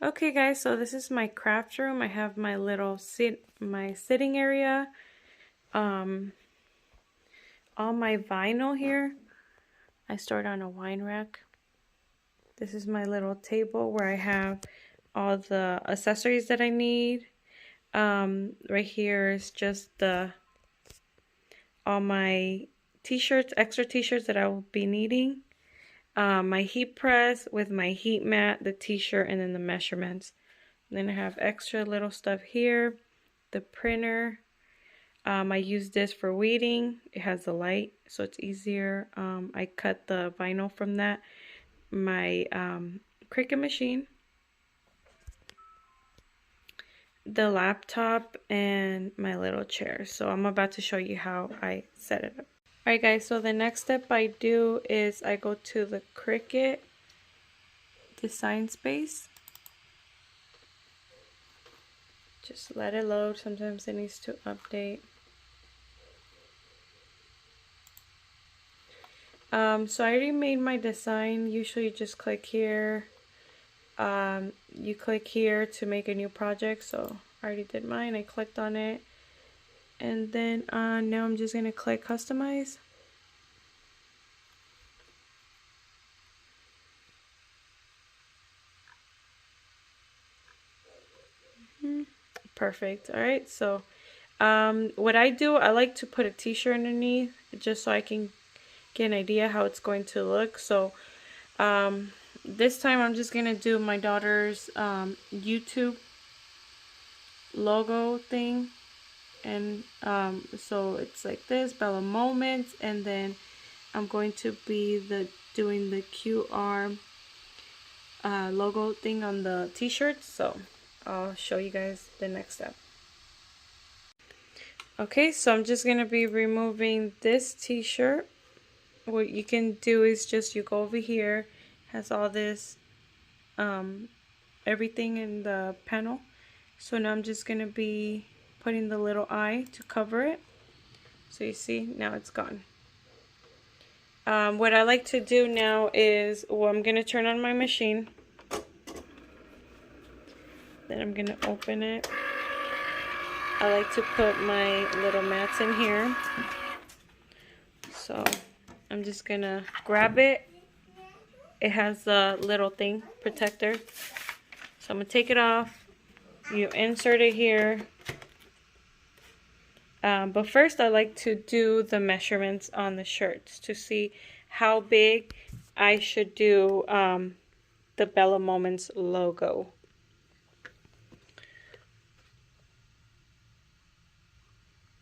Okay guys, so this is my craft room. I have my little sitting area. All my vinyl here I stored on a wine rack. This is my little table where I have all the accessories that I need. Right here is just all my t-shirts, extra t-shirts that I will be needing. My heat press with my heat mat, the t-shirt, and then the measurements. And then I have extra little stuff here. The printer. I use this for weeding. It has a light, so it's easier. I cut the vinyl from that. My Cricut machine. The laptop, and my little chair. So I'm about to show you how I set it up. Alright guys, so the next step I do is I go to the Cricut Design space. Just let it load. Sometimes it needs to update. So I already made my design. Usually you just click here. You click here to make a new project. So I already did mine. I clicked on it. And then now I'm just going to click customize. Perfect. Alright, so what I do, I like to put a t-shirt underneath just so I can get an idea how it's going to look. So this time I'm just going to do my daughter's YouTube logo thing. And so it's like this, Bella Moments, and then I'm going to be doing the QR logo thing on the t-shirts. So I'll show you guys the next step. Okay, so I'm just going to be removing this t-shirt. What you can do is just you go over here, has all this everything in the panel. So now I'm just going to be putting the little eye to cover it. So you see, now it's gone. What I like to do now is, well, I'm going to turn on my machine. Then I'm going to open it. I like to put my little mats in here. So I'm just going to grab it. It has a little thing, protector. So I'm going to take it off. You insert it here. But first I like to do the measurements on the shirts to see how big I should do the Bella Moments logo.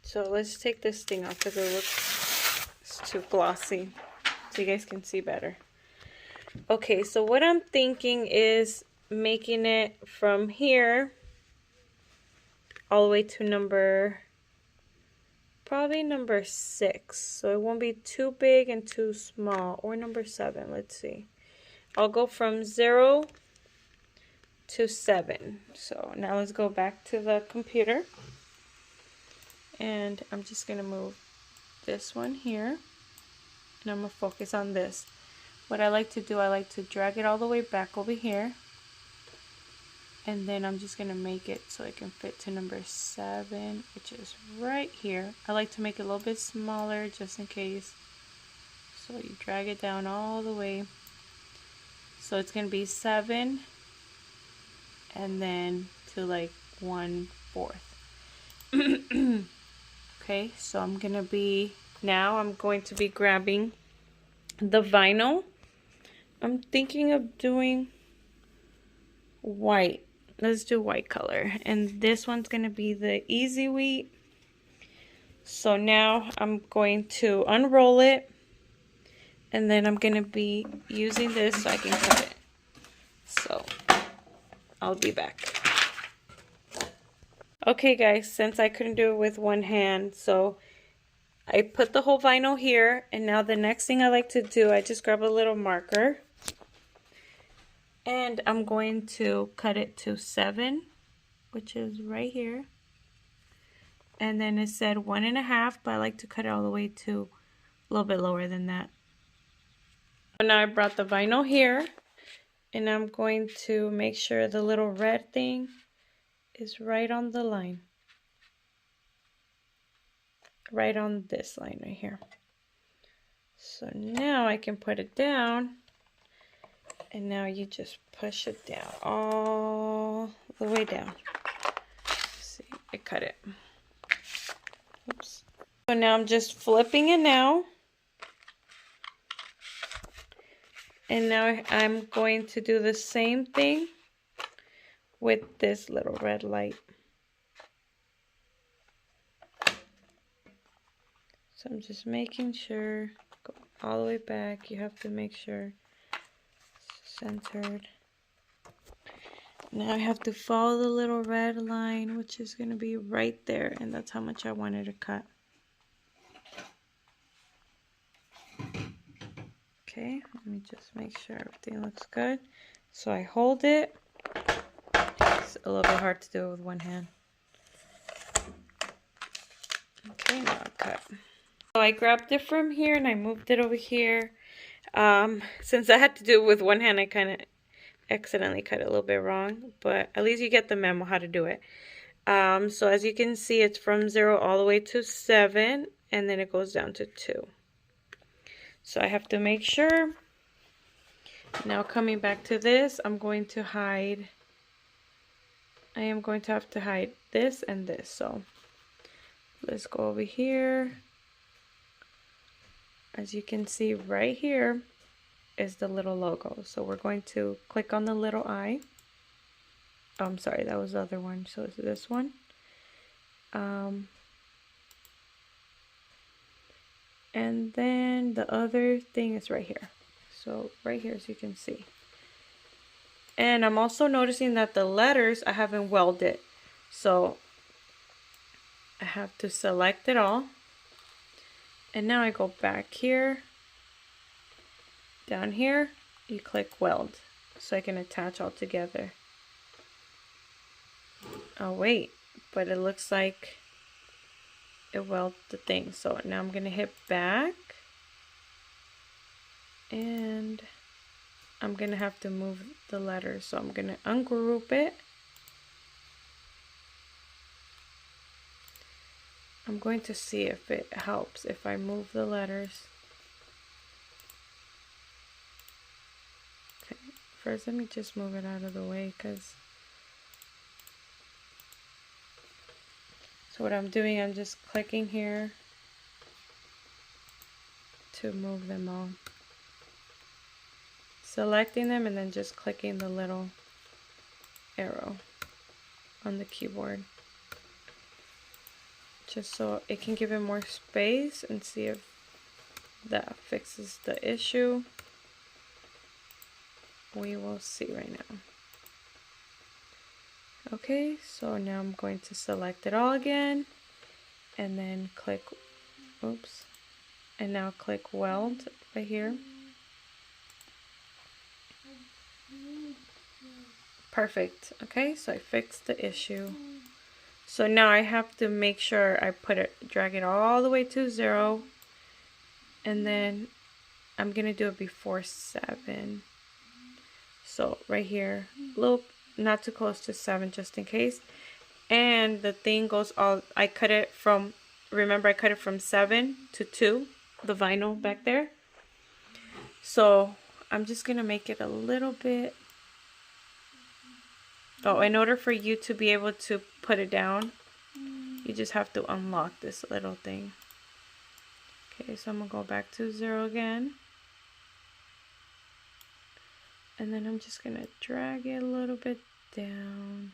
So let's take this thing off because it looks too glossy so you guys can see better. Okay, so what I'm thinking is making it from here all the way to probably number 6, so it won't be too big and too small, or number 7. Let's see, I'll go from 0 to 7. So now let's go back to the computer, and I'm just gonna move this one here, and I'm gonna focus on this. What I like to do, I like to drag it all the way back over here, and then I'm just going to make it so it can fit to number 7, which is right here. I like to make it a little bit smaller just in case. So you drag it down all the way. So it's going to be 7 and then to like 1/4. Okay, so I'm going to be grabbing the vinyl. I'm thinking of doing white. Let's do white color, and this one's going to be the Easy Wheat. So now I'm going to unroll it, and then I'm going to be using this so I can cut it. So I'll be back. Okay guys, since I couldn't do it with one hand, so I put the whole vinyl here, and now the next thing I like to do, I just grab a little marker. And I'm going to cut it to 7, which is right here. And then it said 1.5, but I like to cut it all the way to a little bit lower than that. So now I brought the vinyl here, And I'm going to make sure the little red thing is right on the line. Right on this line right here. So now I can put it down. And now you just push it down all the way down. See, I cut it. Oops. So now I'm just flipping it now. And now I'm going to do the same thing with this little red light. So I'm just making sure, go all the way back. You have to make sure it's centered. Now I have to follow the little red line, which is going to be right there. And that's how much I wanted to cut. Okay, let me just make sure everything looks good. So I hold it. It's a little bit hard to do it with one hand. Okay, now I cut. So I grabbed it from here and I moved it over here. Since I had to do it with one hand, I kind of accidentally cut it a little bit wrong. But at least you get the memo how to do it. So as you can see, it's from 0 all the way to 7. And then it goes down to 2. So I have to make sure. Now coming back to this, I'm going to hide. I am going to have to hide this and this. So let's go over here. As you can see right here is the little logo. So we're going to click on the little eye. Oh, I'm sorry, that was the other one. So it's this one. And then the other thing is right here. So right here, as you can see. And I'm also noticing that the letters I haven't welded. So I have to select it all. And now I go back here. Down here, you click weld. So I can attach all together. Oh wait, but it looks like it welded the thing. So now I'm going to hit back. And I'm going to have to move the letters. So I'm going to ungroup it. I'm going to see if it helps if I move the letters. Okay, first let me just move it out of the way because... So what I'm doing, I'm just clicking here to move them all. Selecting them and then just clicking the little arrow on the keyboard. Just so it can give it more space and see if that fixes the issue. We will see right now. Okay, so now I'm going to select it all again and then click, oops, and now click weld right here. Perfect. Okay, so I fixed the issue. So now I have to make sure I drag it all the way to 0, and then I'm gonna do it before 7. So right here, look, not too close to 7 just in case. And the thing goes all, I cut it from, remember I cut it from 7 to 2, the vinyl back there. So I'm just gonna make it a little bit. Oh, in order for you to be able to put it down, you just have to unlock this little thing. Okay, so I'm gonna go back to 0 again. And then I'm just gonna drag it a little bit down.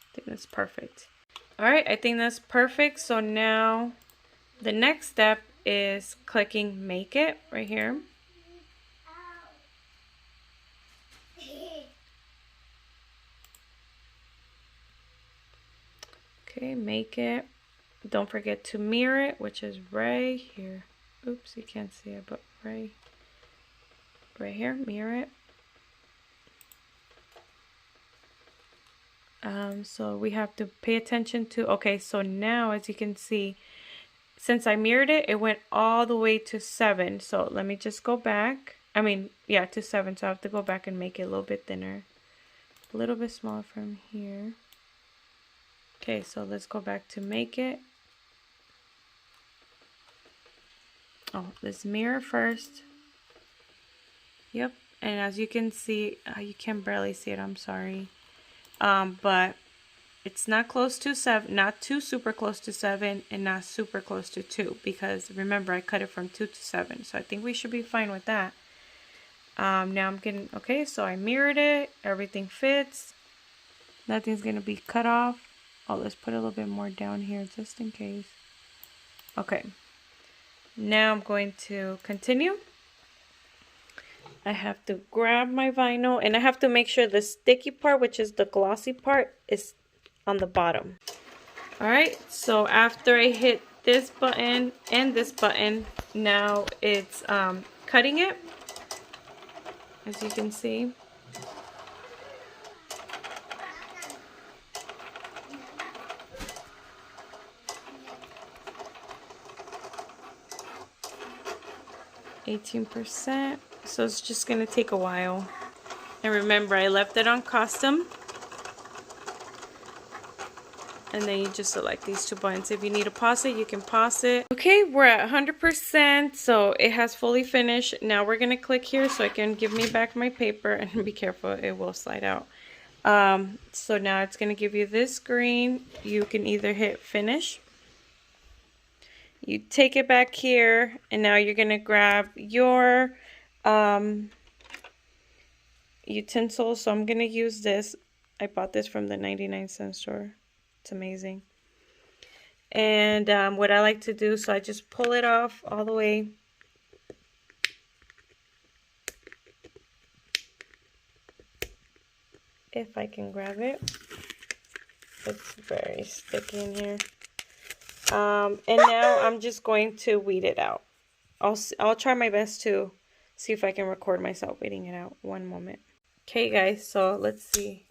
I think that's perfect. Alright, I think that's perfect. So now the next step is clicking Make It right here. Okay, make it. Don't forget to mirror it, which is right here. Oops, you can't see it, but right here, mirror it. So we have to pay attention to, okay, so now as you can see, since I mirrored it, it went all the way to 7. So let me just go back. I mean, yeah, to 7. So I have to go back and make it a little bit thinner. A little bit smaller from here. Okay, so let's go back to make it. Oh, let's mirror first. Yep, and as you can see, you can barely see it, I'm sorry. But it's not close to 7, not too super close to 7, and not super close to 2, because remember I cut it from 2 to 7, so I think we should be fine with that. Now I'm getting, okay, so I mirrored it, everything fits, nothing's gonna be cut off. Oh, let's put a little bit more down here just in case. Okay, now I'm going to continue. I have to grab my vinyl, and I have to make sure the sticky part, which is the glossy part, is on the bottom. Alright, so after I hit this button and this button, now it's cutting it, as you can see. %, so it's just gonna take a while. And remember, I left it on custom. And then you just select these 2 buttons. If you need to pause it, you can pause it. Okay, we're at 100%, so it has fully finished. Now we're gonna click here so it can give me back my paper, and be careful, it will slide out. So now it's gonna give you this screen. You can either hit finish. You take it back here, and now you're gonna grab your utensil. So I'm gonna use this. I bought this from the 99-cent store. It's amazing. And what I like to do, so I just pull it off all the way. If I can grab it. It's very sticky in here. And now I'm just going to weed it out. I'll try my best to see if I can record myself weeding it out. One moment. Okay guys, so let's see.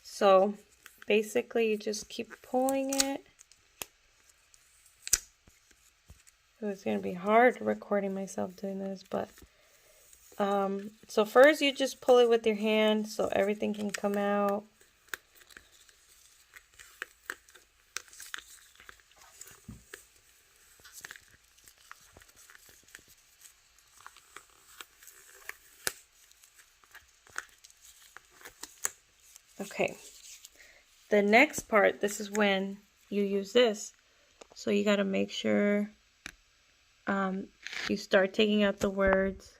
So basically you just keep pulling it. So it's going to be hard recording myself doing this, but so first you just pull it with your hand so everything can come out. Okay, the next part, this is when you use this. So you got to make sure you start taking out the words.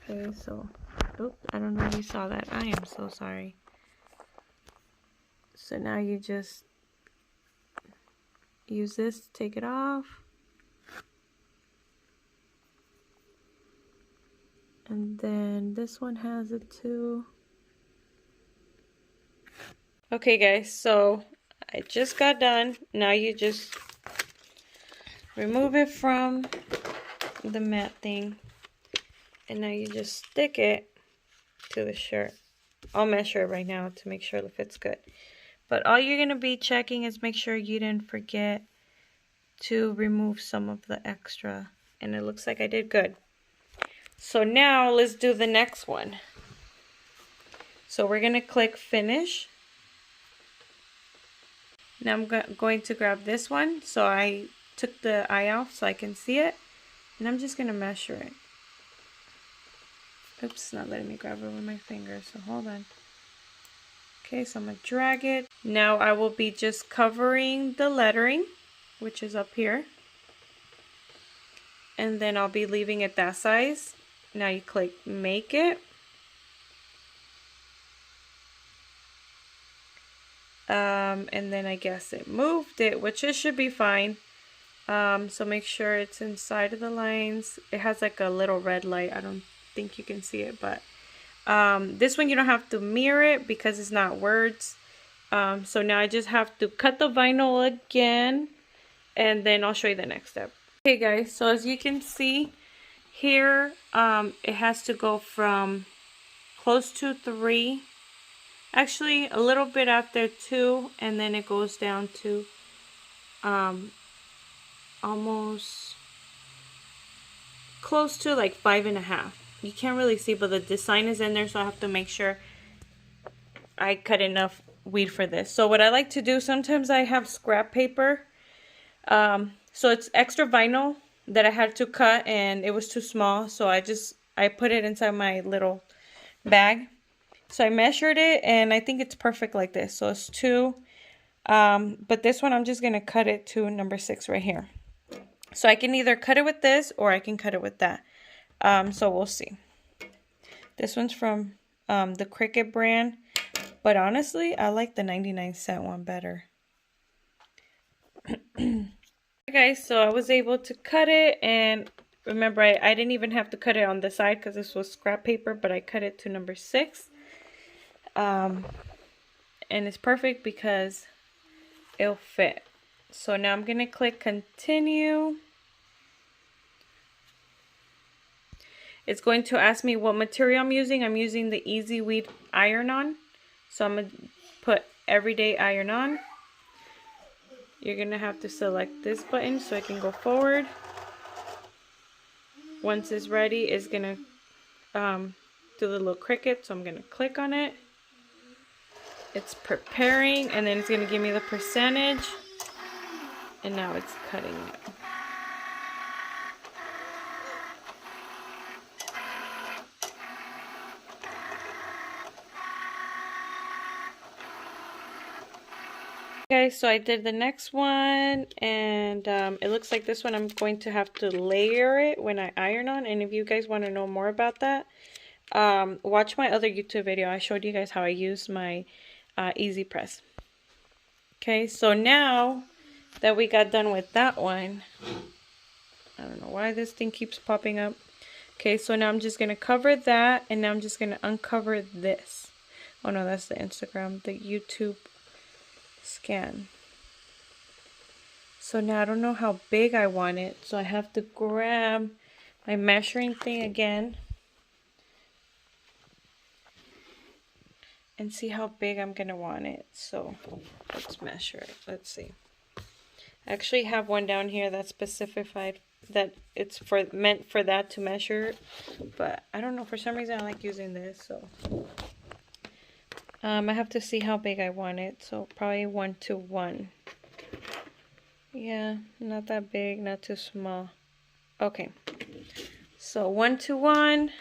Okay, so, oops, I don't know if you saw that. I am so sorry. So now you just use this to take it off. And then this one has it too. Okay guys, so I just got done. Now you just remove it from the mat thing. And now you just stick it to the shirt. I'll measure it right now to make sure it fits good. But all you're going to be checking is make sure you didn't forget to remove some of the extra. And it looks like I did good. So now let's do the next one. So we're going to click finish. Now I'm going to grab this one. So I took the eye off so I can see it. And I'm just going to measure it. Oops, it's not letting me grab it with my finger, so hold on. Okay, so I'm going to drag it. Now I will be just covering the lettering, which is up here. And then I'll be leaving it that size. Now you click make it. And then I guess it moved it, which it should be fine. So make sure it's inside of the lines. It has like a little red light. I don't think you can see it, but this one you don't have to mirror it because it's not words. So now I just have to cut the vinyl again, and then I'll show you the next step. Okay guys, so as you can see here, it has to go from close to 3, actually a little bit after 2, and then it goes down to almost close to like 5.5. You can't really see, but the design is in there, so I have to make sure I cut enough weed for this. So what I like to do, sometimes I have scrap paper. So it's extra vinyl that I had to cut, and it was too small, so I put it inside my little bag. So I measured it, and I think it's perfect like this. So it's 2. But this one, I'm just going to cut it to number 6 right here. So I can either cut it with this, or I can cut it with that. So we'll see. This one's from the Cricut brand. But honestly, I like the 99-cent one better. Okay, guys, so I was able to cut it. And remember, I didn't even have to cut it on the side because this was scrap paper. But I cut it to number 6. And it's perfect because it'll fit. So now I'm going to click continue. It's going to ask me what material I'm using. I'm using the Easy Weed iron-on. So I'm going to put everyday iron-on. You're going to have to select this button so I can go forward. Once it's ready, it's going to do the little Cricut. So I'm going to click on it. It's preparing, and then it's going to give me the percentage. And now it's cutting it. Okay, so I did the next one, and it looks like this one I'm going to have to layer it when I iron on. And if you guys want to know more about that, watch my other YouTube video. I showed you guys how I use my Easy Press. Okay, so now that we got done with that one, I don't know why this thing keeps popping up. Okay, so now I'm just going to cover that, and now I'm just going to uncover this. Oh no, that's the Instagram, the YouTube scan. So now I don't know how big I want it, so I have to grab my measuring thing again and see how big I'm gonna want it. So let's measure it. Let's see. I actually have one down here that's specified that it's meant for that to measure, but I don't know, for some reason I like using this. So I have to see how big I want it. So probably 1 to 1. Yeah, not that big, not too small. Okay, so 1 to 1.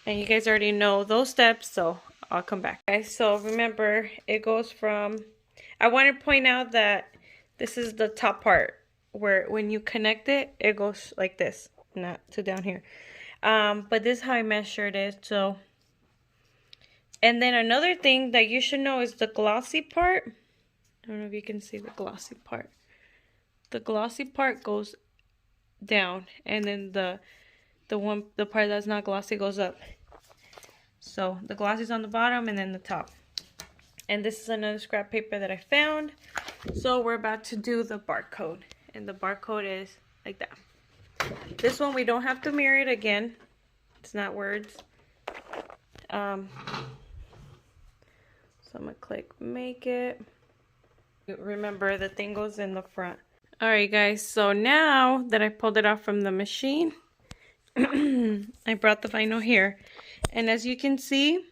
And you guys already know those steps, so I'll come back. Okay, so remember, it goes from, I want to point out that this is the top part, where when you connect it, it goes like this, not to down here. But this is how I measured it. So, and then another thing that you should know is the glossy part. I don't know if you can see the glossy part. The glossy part goes down, and then the part that's not glossy goes up. So the glossy is on the bottom, and then the top. And this is another scrap paper that I found. So we're about to do the barcode, and the barcode is like that. This one we don't have to mirror it again. It's not words. So I'm gonna click make it. Remember, the thing goes in the front. Alright guys, so now that I pulled it off from the machine, I brought the vinyl here. And as you can see,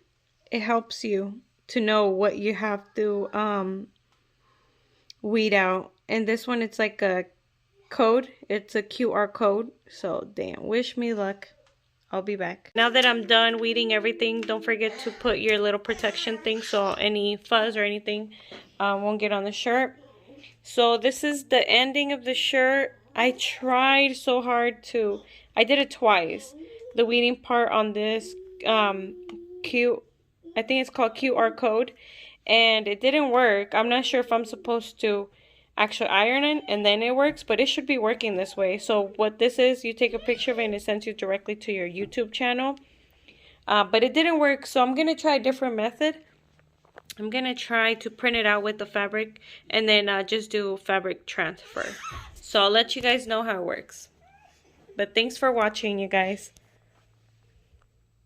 it helps you to know what you have to weed out. And this one, it's like a code. It's a QR code. So damn, wish me luck. I'll be back. Now that I'm done weeding everything, don't forget to put your little protection thing so any fuzz or anything won't get on the shirt. So this is the ending of the shirt. I tried so hard to, I did it twice. The weeding part on this I think it's called QR code, and it didn't work. I'm not sure if I'm supposed to actually iron it and then it works, but it should be working this way. So what this is, you take a picture of it and it sends you directly to your YouTube channel. But it didn't work, so I'm gonna try a different method. I'm gonna try to print it out with the fabric and then just do fabric transfer. So I'll let you guys know how it works. But thanks for watching, you guys.